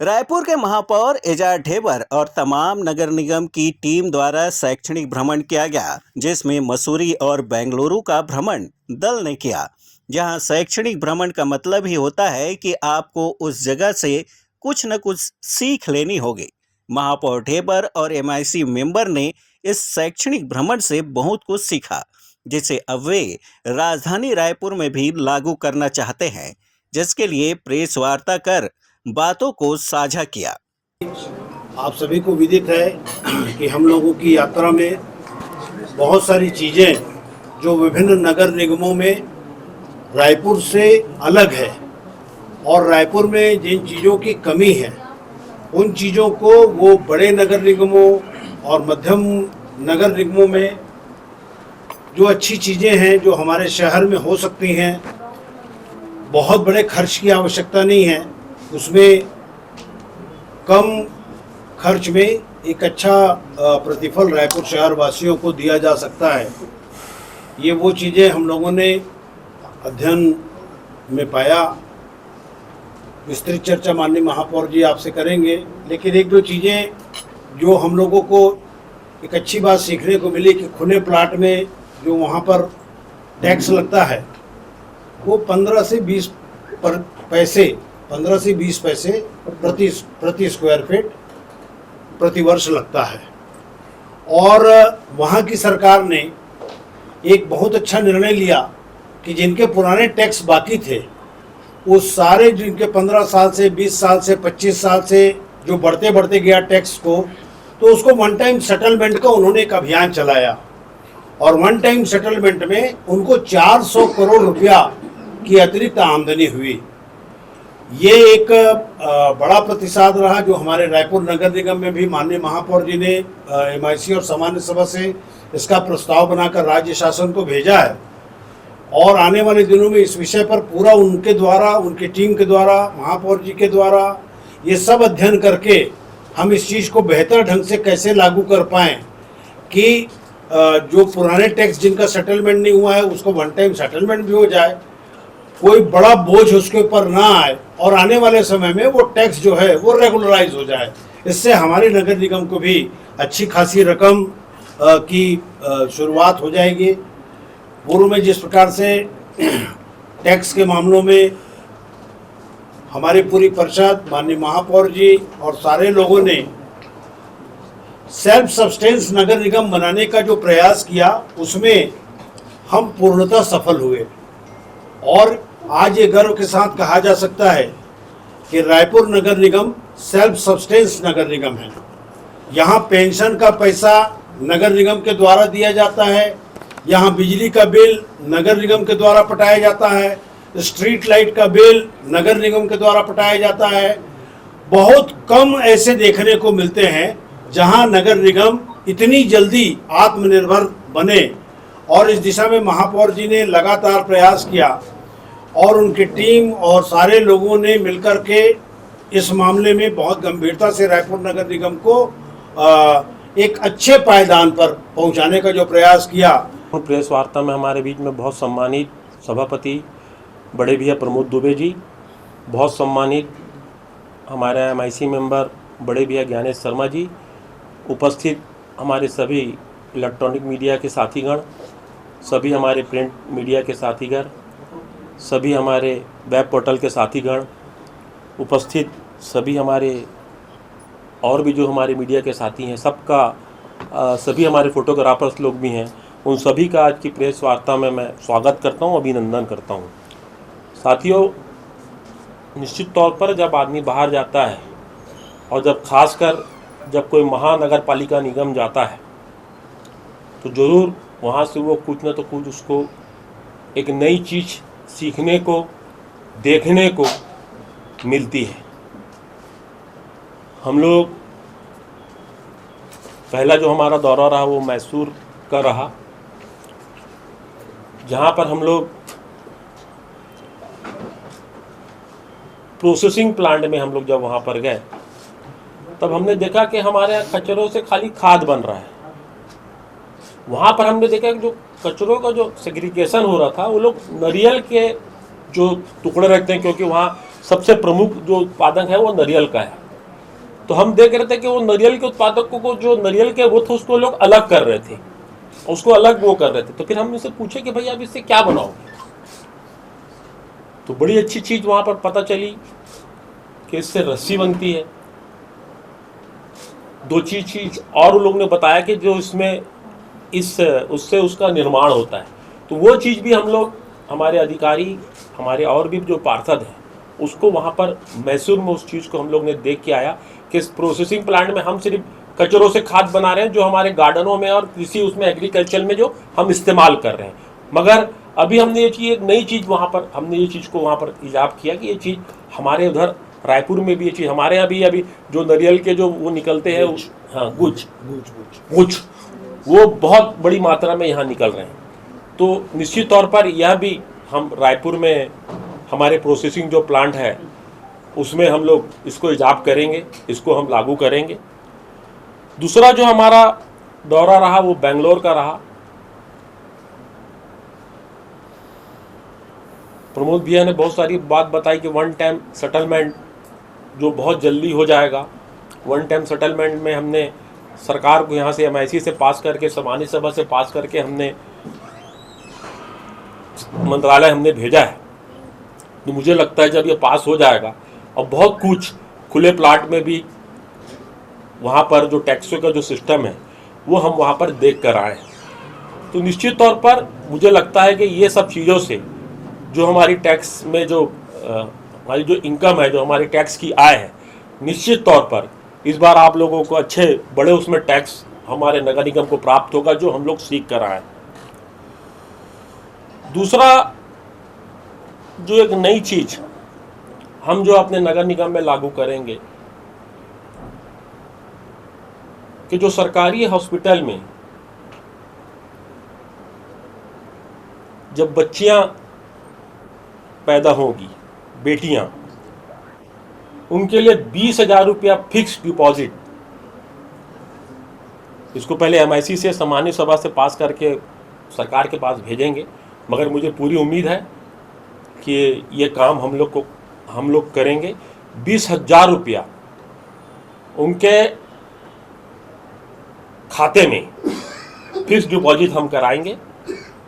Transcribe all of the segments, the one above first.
रायपुर के महापौर एजाज ढेबर और तमाम नगर निगम की टीम द्वारा शैक्षणिक भ्रमण किया गया, जिसमें मसूरी और बेंगलुरु का भ्रमण दल ने किया। जहां शैक्षणिक भ्रमण का मतलब ही होता है कि आपको उस जगह से कुछ न कुछ सीख लेनी होगी। महापौर ढेबर और एमआईसी मेंबर ने इस शैक्षणिक भ्रमण से बहुत कुछ सीखा, जिसे अब वे राजधानी रायपुर में भी लागू करना चाहते हैं, जिसके लिए प्रेस वार्ता कर बातों को साझा किया। आप सभी को विदित है कि हम लोगों की यात्रा में बहुत सारी चीज़ें जो विभिन्न नगर निगमों में रायपुर से अलग है और रायपुर में जिन चीज़ों की कमी है उन चीज़ों को वो बड़े नगर निगमों और मध्यम नगर निगमों में जो अच्छी चीज़ें हैं जो हमारे शहर में हो सकती हैं, बहुत बड़े खर्च की आवश्यकता नहीं है, उसमें कम खर्च में एक अच्छा प्रतिफल रायपुर शहर वासियों को दिया जा सकता है। ये वो चीज़ें हम लोगों ने अध्ययन में पाया। विस्तृत चर्चा माननीय महापौर जी आपसे करेंगे, लेकिन एक दो चीज़ें जो हम लोगों को एक अच्छी बात सीखने को मिली कि खुले प्लाट में जो वहाँ पर टैक्स लगता है वो 15 से 20 पैसे प्रति स्क्वायर फीट प्रति वर्ष लगता है। और वहाँ की सरकार ने एक बहुत अच्छा निर्णय लिया कि जिनके पुराने टैक्स बाकी थे वो सारे, जिनके 15 साल से 20 साल से 25 साल से जो बढ़ते गया टैक्स को, तो उसको वन टाइम सेटलमेंट का उन्होंने एक अभियान चलाया और वन टाइम सेटलमेंट में उनको 400 करोड़ रुपया की अतिरिक्त आमदनी हुई। ये एक बड़ा प्रतिसाद रहा जो हमारे रायपुर नगर निगम में भी माननीय महापौर जी ने एमआईसी और सामान्य सभा से इसका प्रस्ताव बनाकर राज्य शासन को भेजा है और आने वाले दिनों में इस विषय पर पूरा उनके द्वारा, उनकी टीम के द्वारा, महापौर जी के द्वारा ये सब अध्ययन करके हम इस चीज़ को बेहतर ढंग से कैसे लागू कर पाएँ कि जो पुराने टैक्स जिनका सेटलमेंट नहीं हुआ है उसको वन टाइम सेटलमेंट भी हो जाए, कोई बड़ा बोझ उसके ऊपर ना आए और आने वाले समय में वो टैक्स जो है वो रेगुलराइज हो जाए। इससे हमारे नगर निगम को भी अच्छी खासी रकम की शुरुआत हो जाएगी। पूर्व में जिस प्रकार से टैक्स के मामलों में हमारी पूरी परिषद, माननीय महापौर जी और सारे लोगों ने सेल्फ सस्टेंस नगर निगम बनाने का जो प्रयास किया उसमें हम पूर्णतः सफल हुए और आज ये गर्व के साथ कहा जा सकता है कि रायपुर नगर निगम सेल्फ सस्टेंस नगर निगम है। यहाँ पेंशन का पैसा नगर निगम के द्वारा दिया जाता है, यहाँ बिजली का बिल नगर निगम के द्वारा पटाया जाता है, स्ट्रीट लाइट का बिल नगर निगम के द्वारा पटाया जाता है। बहुत कम ऐसे देखने को मिलते हैं जहाँ नगर निगम इतनी जल्दी आत्मनिर्भर बने और इस दिशा में महापौर जी ने लगातार प्रयास किया और उनकी टीम और सारे लोगों ने मिलकर के इस मामले में बहुत गंभीरता से रायपुर नगर निगम को एक अच्छे पायदान पर पहुंचाने का जो प्रयास किया। प्रेस वार्ता में हमारे बीच में बहुत सम्मानित सभापति बड़े भैया प्रमोद दुबे जी, बहुत सम्मानित हमारे एमआईसी मेंबर बड़े भैया ज्ञानेश शर्मा जी, उपस्थित हमारे सभी इलेक्ट्रॉनिक मीडिया के साथीगण, सभी हमारे प्रिंट मीडिया के साथीगण, सभी हमारे वेब पोर्टल के साथीगण, उपस्थित सभी हमारे और भी जो हमारे मीडिया के साथी हैं, सबका सभी हमारे फोटोग्राफर्स लोग भी हैं, उन सभी का आज की प्रेस वार्ता में मैं स्वागत करता हूं, अभिनंदन करता हूं। साथियों, निश्चित तौर पर जब आदमी बाहर जाता है और जब खासकर जब कोई महानगर पालिका निगम जाता है तो ज़रूर वहाँ से वो कुछ न तो कुछ उसको एक नई चीज़ सीखने को, देखने को मिलती है। हम लोग पहला जो हमारा दौरा रहा वो मैसूर का रहा, जहाँ पर हम लोग प्रोसेसिंग प्लांट में हम लोग जब वहाँ पर गए तब हमने देखा कि हमारे यहाँ कचरों से खाली खाद बन रहा है। वहाँ पर हमने देखा कि जो कचरों का जो सेग्रीगेशन हो रहा था वो लोग नारियल के जो टुकड़े रखते हैं, क्योंकि वहाँ सबसे प्रमुख जो उत्पादन है वो नारियल का है, तो हम देख रहे थे कि वो नारियल के उत्पादकों को, जो नारियल के वो थे, उसको लोग अलग कर रहे थे, उसको अलग वो कर रहे थे। तो फिर हम इनसे पूछे कि भाई आप इससे क्या बनाओगे? तो बड़ी अच्छी चीज़ वहाँ पर पता चली कि इससे रस्सी बनती है। दो चीज़ और उन लोगों ने बताया कि जो इसमें उससे उसका निर्माण होता है। तो वो चीज़ भी हम लोग, हमारे अधिकारी, हमारे और भी जो पार्षद हैं, उसको वहाँ पर मैसूर में उस चीज़ को हम लोग ने देख के आया कि इस प्रोसेसिंग प्लांट में हम सिर्फ कचरों से खाद बना रहे हैं, जो हमारे गार्डनों में और कृषि उसमें एग्रीकल्चर में जो हम इस्तेमाल कर रहे हैं। मगर अभी हमने ये चीज़, एक नई चीज़ वहाँ पर हमने ये चीज़ को वहाँ पर इजाब किया कि ये चीज़ हमारे उधर रायपुर में भी ये चीज़, हमारे यहाँ भी अभी जो नारियल के जो वो निकलते हैं, हाँ, गुच्छ, वो बहुत बड़ी मात्रा में यहाँ निकल रहे हैं। तो निश्चित तौर पर यह भी हम रायपुर में हमारे प्रोसेसिंग जो प्लांट है उसमें हम लोग इसको इजाब करेंगे, इसको हम लागू करेंगे। दूसरा जो हमारा दौरा रहा वो बेंगलोर का रहा। प्रमोद भैया ने बहुत सारी बात बताई कि वन टाइम सेटलमेंट जो बहुत जल्दी हो जाएगा। वन टाइम सेटलमेंट में हमने सरकार को यहाँ से MIC से पास करके, सामान्य सभा से पास करके हमने मंत्रालय हमने भेजा है। तो मुझे लगता है जब ये पास हो जाएगा, और बहुत कुछ खुले प्लाट में भी वहाँ पर जो टैक्सों का जो सिस्टम है वो हम वहाँ पर देख कर आए हैं। तो निश्चित तौर पर मुझे लगता है कि ये सब चीज़ों से जो हमारी टैक्स में जो हमारी जो इनकम है, जो हमारी टैक्स की आय है, निश्चित तौर पर इस बार आप लोगों को अच्छे बड़े उसमें टैक्स हमारे नगर निगम को प्राप्त होगा, जो हम लोग सीख कर आए। दूसरा जो एक नई चीज हम जो अपने नगर निगम में लागू करेंगे कि जो सरकारी हॉस्पिटल में जब बच्चियां पैदा होगी, बेटियां, उनके लिए 20,000 रुपया फिक्स डिपॉजिट, इसको पहले MIC से सामान्य सभा से पास करके सरकार के पास भेजेंगे। मगर मुझे पूरी उम्मीद है कि ये काम हम लोग करेंगे। 20,000 रुपया उनके खाते में फिक्स डिपॉजिट हम कराएंगे।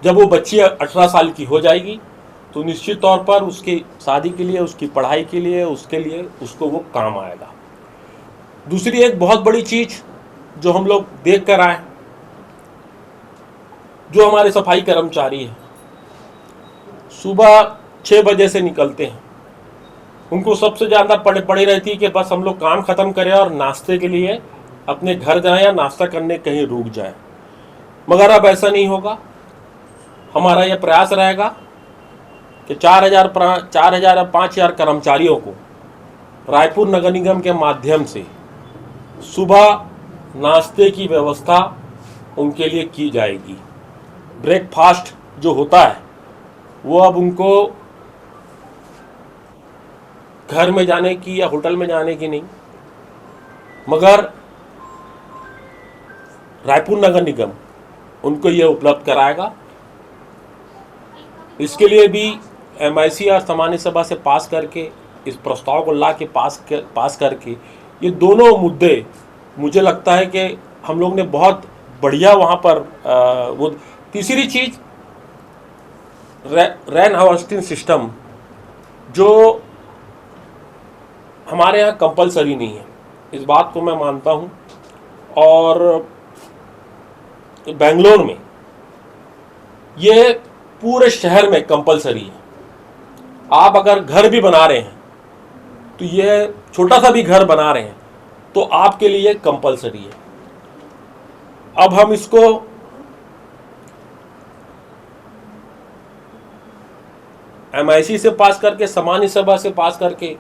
जब वो बच्ची 18 साल की हो जाएगी तो निश्चित तौर पर उसकी शादी के लिए, उसकी पढ़ाई के लिए, उसके लिए उसको वो काम आएगा। दूसरी एक बहुत बड़ी चीज जो हम लोग देख कर आए, जो हमारे सफाई कर्मचारी हैं, सुबह 6 बजे से निकलते हैं, उनको सबसे ज़्यादा पड़ी रहती है कि बस हम लोग काम ख़त्म करें और नाश्ते के लिए अपने घर जाएं या नाश्ता करने कहीं रुक जाएं। मगर अब ऐसा नहीं होगा। हमारा यह प्रयास रहेगा कि 4,000 या 5,000 कर्मचारियों को रायपुर नगर निगम के माध्यम से सुबह नाश्ते की व्यवस्था उनके लिए की जाएगी। ब्रेकफास्ट जो होता है वो अब उनको घर में जाने की या होटल में जाने की नहीं, मगर रायपुर नगर निगम उनको ये उपलब्ध कराएगा। इसके लिए भी MIC और सामान्य सभा से पास करके, इस प्रस्ताव को ला के पास करके, ये दोनों मुद्दे मुझे लगता है कि हम लोग ने बहुत बढ़िया वहाँ पर वो। तीसरी चीज़ रेन हार्वेस्टिंग सिस्टम जो हमारे यहाँ कंपलसरी नहीं है, इस बात को मैं मानता हूँ। और बेंगलोर में ये पूरे शहर में कंपलसरी है। आप अगर घर भी बना रहे हैं तो ये छोटा सा भी घर बना रहे हैं तो आपके लिए कंपलसरी है। अब हम इसको MIC से पास करके, सामान्य सभा से पास करके,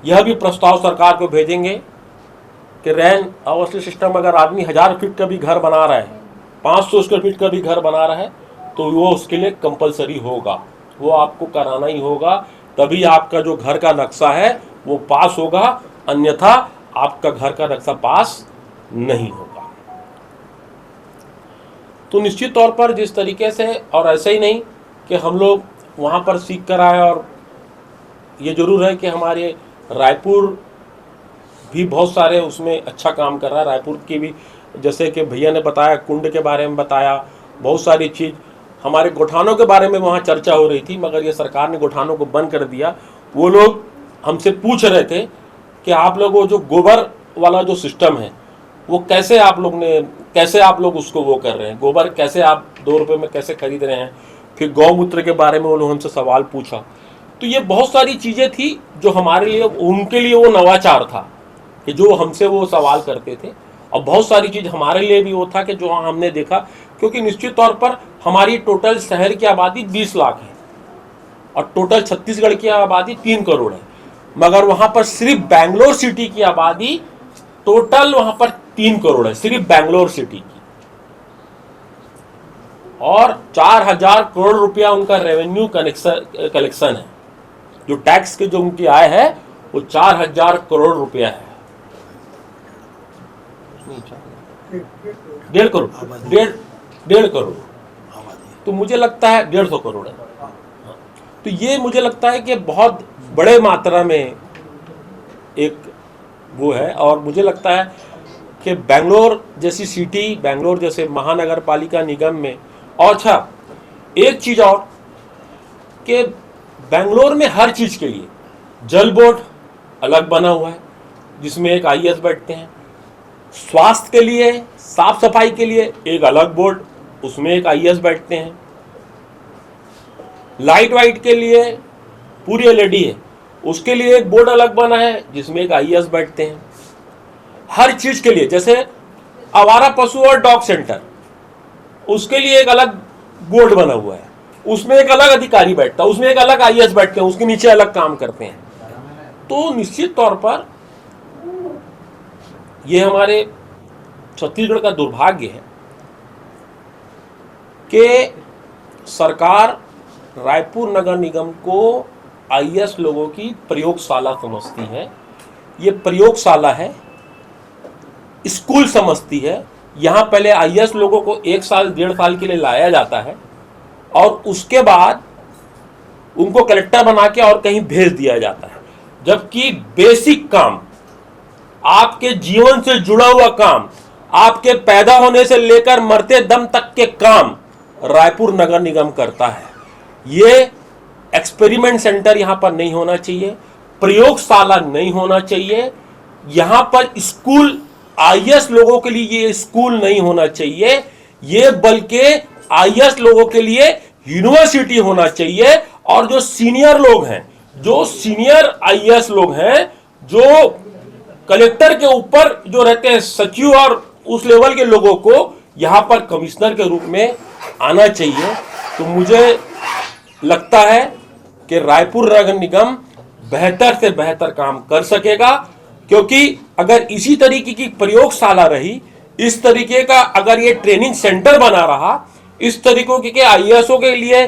यह भी प्रस्ताव सरकार को भेजेंगे कि रेन हार्वेस्टिंग सिस्टम, अगर आदमी 1000 फीट का भी घर बना रहा है, 500 स्क्वायर फीट का भी घर बना रहा है, तो वो उसके लिए कंपलसरी होगा, वो आपको कराना ही होगा। तभी आपका जो घर का नक्शा है वो पास होगा, अन्यथा आपका घर का नक्शा पास नहीं होगा। तो निश्चित तौर पर जिस तरीके से, और ऐसे ही नहीं कि हम लोग वहाँ पर सीख कर आए, और ये जरूर है कि हमारे रायपुर भी बहुत सारे उसमें अच्छा काम कर रहा है। रायपुर की भी, जैसे कि भैया ने बताया, कुंड के बारे में बताया, बहुत सारी चीज़। हमारे गोठानों के बारे में वहाँ चर्चा हो रही थी, मगर ये सरकार ने गोठानों को बंद कर दिया। वो लोग हमसे पूछ रहे थे कि आप लोग वो जो गोबर वाला जो सिस्टम है वो कैसे आप लोग उसको वो कर रहे हैं, गोबर कैसे आप 2 रुपये में कैसे खरीद रहे हैं। फिर गौमूत्र के बारे में वो लोग हमसे सवाल पूछा। तो ये बहुत सारी चीज़ें थी जो हमारे लिए, उनके लिए वो नवाचार था कि जो हमसे वो सवाल करते थे। और बहुत सारी चीज़ हमारे लिए भी वो था कि जो हमने देखा, क्योंकि निश्चित तौर पर हमारी टोटल शहर की आबादी 20 लाख है और टोटल छत्तीसगढ़ की आबादी 3 करोड़ है, मगर वहाँ पर सिर्फ बेंगलोर सिटी की आबादी टोटल वहाँ पर 3 करोड़ है, सिर्फ बेंगलोर सिटी की। और 4000 करोड़ रुपया उनका रेवेन्यू कलेक्शन है, जो टैक्स के जो उनकी आय है वो 4000 करोड़ रुपया है। 1.5 करोड़, 1.5 करोड़। तो मुझे लगता है 150 करोड़ है। तो ये मुझे लगता है कि बहुत बड़े मात्रा में एक वो है। और मुझे लगता है कि बेंगलोर जैसी सिटी, बेंगलोर जैसे महानगर पालिका निगम में, और अच्छा एक चीज़ और कि बेंगलोर में हर चीज़ के लिए जल बोर्ड अलग बना हुआ है जिसमें एक आईएएस बैठते हैं, स्वास्थ्य के लिए, साफ सफाई के लिए एक अलग बोर्ड, उसमें एक आईएएस बैठते हैं, लाइट वाइट के लिए पूरी एलईडी है, उसके लिए एक बोर्ड अलग बना है जिसमें एक आईएएस बैठते हैं। हर चीज के लिए, जैसे आवारा पशु और डॉग सेंटर, उसके लिए एक अलग बोर्ड बना हुआ है, उसमें एक अलग अधिकारी बैठता है, उसमें एक अलग आईएएस बैठते हैं, उसके नीचे अलग काम करते हैं। तो निश्चित तौर पर यह हमारे छत्तीसगढ़ का दुर्भाग्य है कि सरकार रायपुर नगर निगम को आईएएस लोगों की प्रयोगशाला समझती है। ये प्रयोगशाला है, स्कूल समझती है। यहाँ पहले आईएएस लोगों को 1 साल 1.5 साल के लिए लाया जाता है और उसके बाद उनको कलेक्टर बना के और कहीं भेज दिया जाता है, जबकि बेसिक काम, आपके जीवन से जुड़ा हुआ काम, आपके पैदा होने से लेकर मरते दम तक के काम रायपुर नगर निगम करता है। ये एक्सपेरिमेंट सेंटर यहां पर नहीं होना चाहिए, प्रयोगशाला नहीं होना चाहिए, यहां पर स्कूल आईएएस लोगों के लिए ये स्कूल नहीं होना चाहिए, ये बल्कि आईएएस लोगों के लिए यूनिवर्सिटी होना चाहिए। और जो सीनियर लोग हैं, जो सीनियर आईएएस लोग हैं, जो कलेक्टर के ऊपर जो रहते हैं, सचिव और उस लेवल के लोगों को यहां पर कमिश्नर के रूप में आना चाहिए। तो मुझे लगता है कि रायपुर नगर निगम बेहतर से बेहतर काम कर सकेगा, क्योंकि अगर इसी तरीके की प्रयोगशाला रही, इस तरीके का अगर ये ट्रेनिंग सेंटर बना रहा, इस तरीके के आईएएसओ के लिए,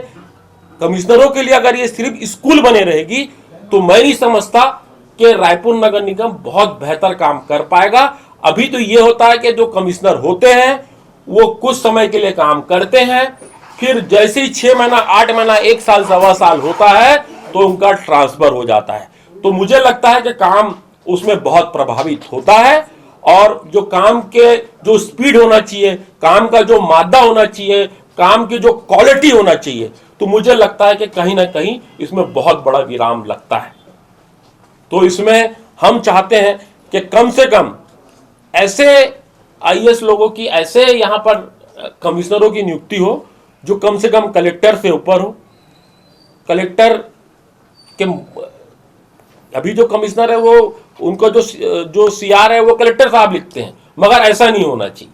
कमिश्नरों के लिए अगर ये सिर्फ स्कूल बने रहेगी, तो मैं नहीं समझता कि रायपुर नगर निगम बहुत बेहतर काम कर पाएगा। अभी तो ये होता है कि जो कमिश्नर होते हैं वो कुछ समय के लिए काम करते हैं, फिर जैसे ही 6 महीना, 8 महीना, 1 साल, 1.25 साल होता है तो उनका ट्रांसफर हो जाता है। तो मुझे लगता है कि काम उसमें बहुत प्रभावित होता है, और जो काम के जो स्पीड होना चाहिए, काम का जो मादा होना चाहिए, काम की जो क्वालिटी होना चाहिए, तो मुझे लगता है कि कहीं ना कहीं इसमें बहुत बड़ा विराम लगता है। तो इसमें हम चाहते हैं कि कम से कम ऐसे आईएएस लोगों की, ऐसे यहाँ पर कमिश्नरों की नियुक्ति हो जो कम से कम कलेक्टर से ऊपर हो। कलेक्टर के अभी जो कमिश्नर है वो, उनको जो सीआर है वो कलेक्टर साहब लिखते हैं, मगर ऐसा नहीं होना चाहिए।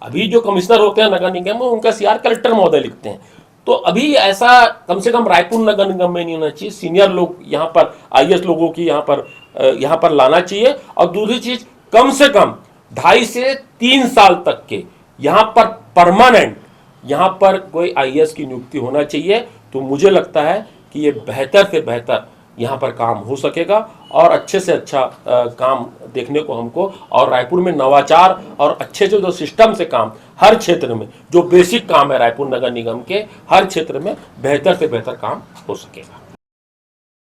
अभी जो कमिश्नर होते हैं नगर निगम में, उनका सीआर कलेक्टर महोदय लिखते हैं। तो अभी ऐसा कम से कम रायपुर नगर निगम में नहीं होना चाहिए। सीनियर लोग यहाँ पर, आईएएस लोगों की यहाँ पर लाना चाहिए। और दूसरी चीज, कम से कम 2.5 से 3 साल तक के यहाँ पर परमानेंट यहाँ पर कोई आईएएस की नियुक्ति होना चाहिए। तो मुझे लगता है कि ये बेहतर से बेहतर यहाँ पर काम हो सकेगा और अच्छे से अच्छा काम देखने को हमको, और रायपुर में नवाचार और अच्छे से जो सिस्टम से काम हर क्षेत्र में, जो बेसिक काम है रायपुर नगर निगम के, हर क्षेत्र में बेहतर से बेहतर काम हो सकेगा।